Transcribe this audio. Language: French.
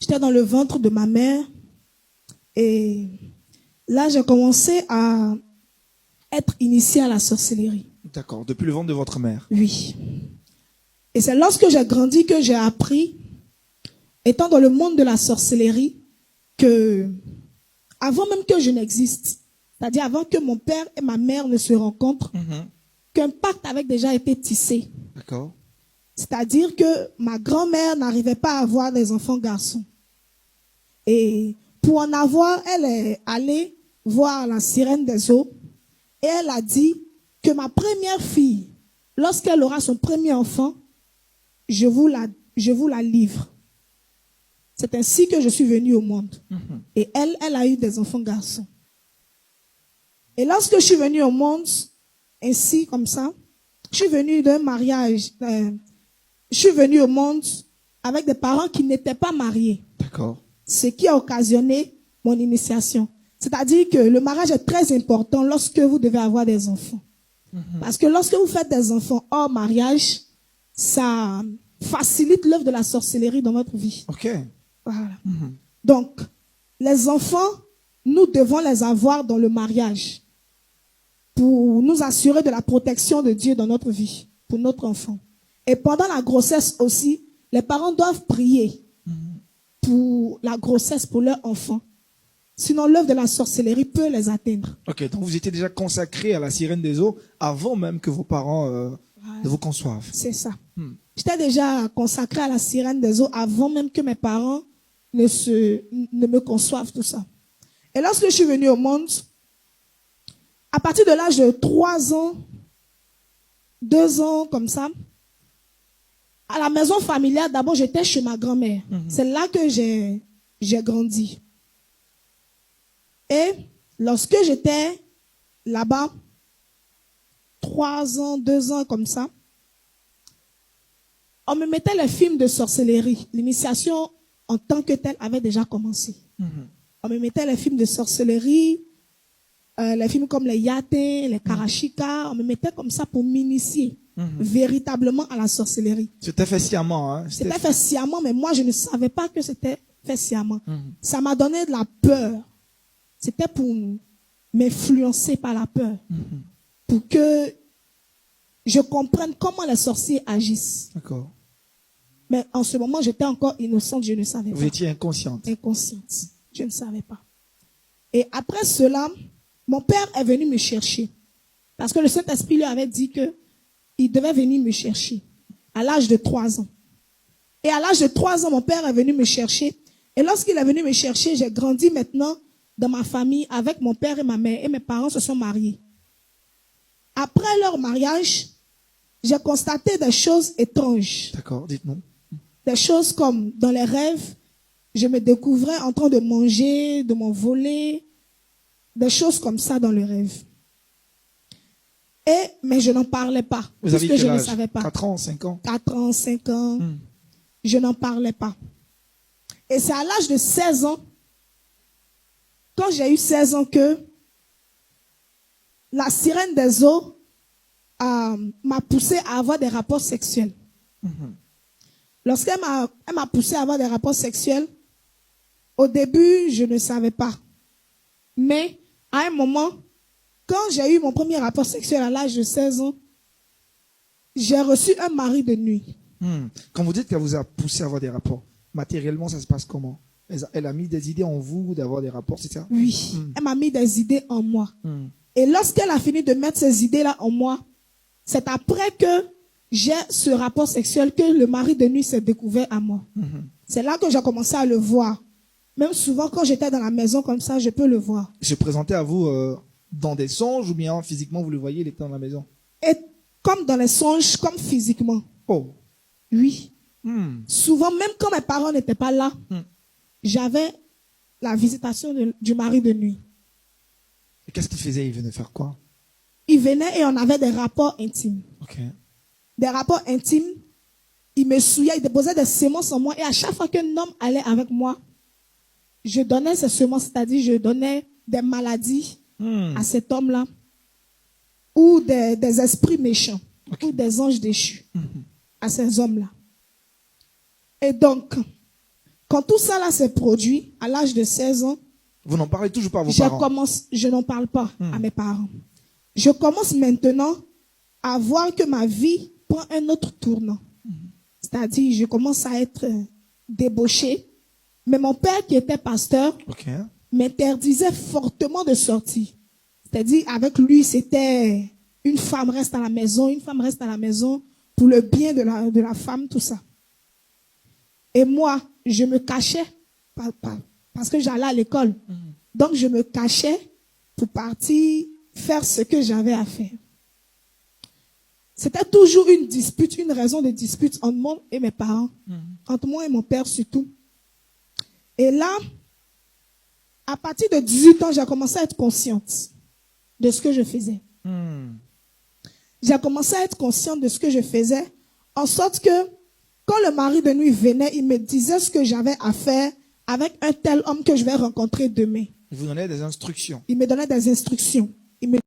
J'étais dans le ventre de ma mère et là, j'ai commencé à être initiée à la sorcellerie. D'accord, depuis le ventre de votre mère. Oui. Et c'est lorsque j'ai grandi que j'ai appris, étant dans le monde de la sorcellerie, que avant même que je n'existe, c'est-à-dire avant que mon père et ma mère ne se rencontrent, qu'un pacte avait déjà été tissé. D'accord. C'est-à-dire que ma grand-mère n'arrivait pas à avoir des enfants garçons. Et pour en avoir, elle est allée voir la sirène des eaux et elle a dit que ma première fille, lorsqu'elle aura son premier enfant, je vous la livre. C'est ainsi que je suis venue au monde. Et elle a eu des enfants garçons. Et lorsque je suis venue au monde, ainsi comme ça, je suis venue d'un mariage. Je suis venue au monde avec des parents qui n'étaient pas mariés. D'accord. Ce qui a occasionné mon initiation. C'est-à-dire que le mariage est très important lorsque vous devez avoir des enfants. Parce que lorsque vous faites des enfants hors mariage, ça facilite l'œuvre de la sorcellerie dans votre vie. Ok. Voilà. Donc, les enfants, nous devons les avoir dans le mariage pour nous assurer de la protection de Dieu dans notre vie, pour notre enfant. Et pendant la grossesse aussi, les parents doivent prier pour la grossesse, pour leur enfant. Sinon, l'œuvre de la sorcellerie peut les atteindre. Ok, donc vous étiez déjà consacré à la sirène des eaux avant même que vos parents ne vous conçoivent. C'est ça. J'étais déjà consacrée à la sirène des eaux avant même que mes parents ne me conçoivent, tout ça. Et lorsque je suis venue au monde, à partir de l'âge de 3 ans, 2 ans, comme ça, à la maison familiale, d'abord j'étais chez ma grand-mère. C'est là que j'ai grandi. Et lorsque j'étais là-bas, 3 ans, 2 ans, comme ça, on me mettait les films de sorcellerie. L'initiation en tant que telle avait déjà commencé. On me mettait les films de sorcellerie, les films comme les Yaté, les Karachika, on me mettait comme ça pour m'initier véritablement à la sorcellerie. C'était fait sciemment, hein? C'était fait sciemment, mais moi je ne savais pas que c'était fait sciemment. Ça m'a donné de la peur. C'était pour m'influencer par la peur. Pour que je comprenne comment les sorciers agissent. D'accord. Mais en ce moment, j'étais encore innocente, je ne savais pas. Vous étiez inconsciente. Inconsciente. Je ne savais pas. Et après cela, mon père est venu me chercher. Parce que le Saint-Esprit lui avait dit qu'il devait venir me chercher à l'âge de 3 ans. Et à l'âge de 3 ans, mon père est venu me chercher. Et lorsqu'il est venu me chercher, j'ai grandi maintenant dans ma famille avec mon père et ma mère. Et mes parents se sont mariés. Après leur mariage, j'ai constaté des choses étranges. D'accord, dites-nous. Des choses comme dans les rêves, je me découvrais en train de manger, de m'envoler, des choses comme ça dans le rêve. Mais je n'en parlais pas, Vous avez puisque quel je ne âge? savais pas. 4 ans, 5 ans? 4 ans, 5 ans, je n'en parlais pas. Et c'est à l'âge de 16 ans, quand j'ai eu 16 ans, que la sirène des eaux m'a poussé à avoir des rapports sexuels. Lorsqu'elle m'a poussé à avoir des rapports sexuels, au début, je ne savais pas. Mais à un moment, quand j'ai eu mon premier rapport sexuel à l'âge de 16 ans, j'ai reçu un mari de nuit. Quand vous dites qu'elle vous a poussé à avoir des rapports, matériellement, ça se passe comment? Elle a mis des idées en vous d'avoir des rapports, c'est ça? Oui, elle m'a mis des idées en moi. Et lorsqu'elle a fini de mettre ces idées-là en moi, c'est après que j'ai ce rapport sexuel que le mari de nuit s'est découvert à moi. C'est là que j'ai commencé à le voir. Même souvent, quand j'étais dans la maison comme ça, je peux le voir. Il se présentait à vous dans des songes ou bien physiquement, vous le voyez, il était dans la maison? Et comme dans les songes, comme physiquement. Oh. Oui. Souvent, même quand mes parents n'étaient pas là, j'avais la visitation du mari de nuit. Et qu'est-ce qu'il faisait? Il venait faire quoi? Il venait et on avait des rapports intimes. Ok. Des rapports intimes. Il me souillait, il déposait des semences en moi. Et à chaque fois qu'un homme allait avec moi, je donnais ces semences, c'est-à-dire je donnais des maladies à cet homme-là. Ou des esprits méchants. Ou des anges déchus à ces hommes-là. Et donc, Quand tout ça là s'est produit, à l'âge de 16 ans, Vous n'en parlez toujours pas à vos parents. je n'en parle pas à mes parents. Je commence maintenant à voir que ma vie prend un autre tournant. C'est-à-dire, je commence à être débauchée. Mais mon père, qui était pasteur, Ok. m'interdisait fortement de sortir. C'est-à-dire, avec lui, c'était une femme reste à la maison, une femme reste à la maison pour le bien de la femme, tout ça. Et moi, je me cachais parce que j'allais à l'école. Donc, je me cachais pour partir faire ce que j'avais à faire. C'était toujours une dispute, une raison de dispute entre moi et mes parents, entre moi et mon père surtout. Et là, à partir de 18 ans, j'ai commencé à être consciente de ce que je faisais. J'ai commencé à être consciente de ce que je faisais, en sorte que quand le mari de nuit venait, il me disait ce que j'avais à faire avec un tel homme que je vais rencontrer demain. Il vous donnait des instructions. Il me donnait des instructions.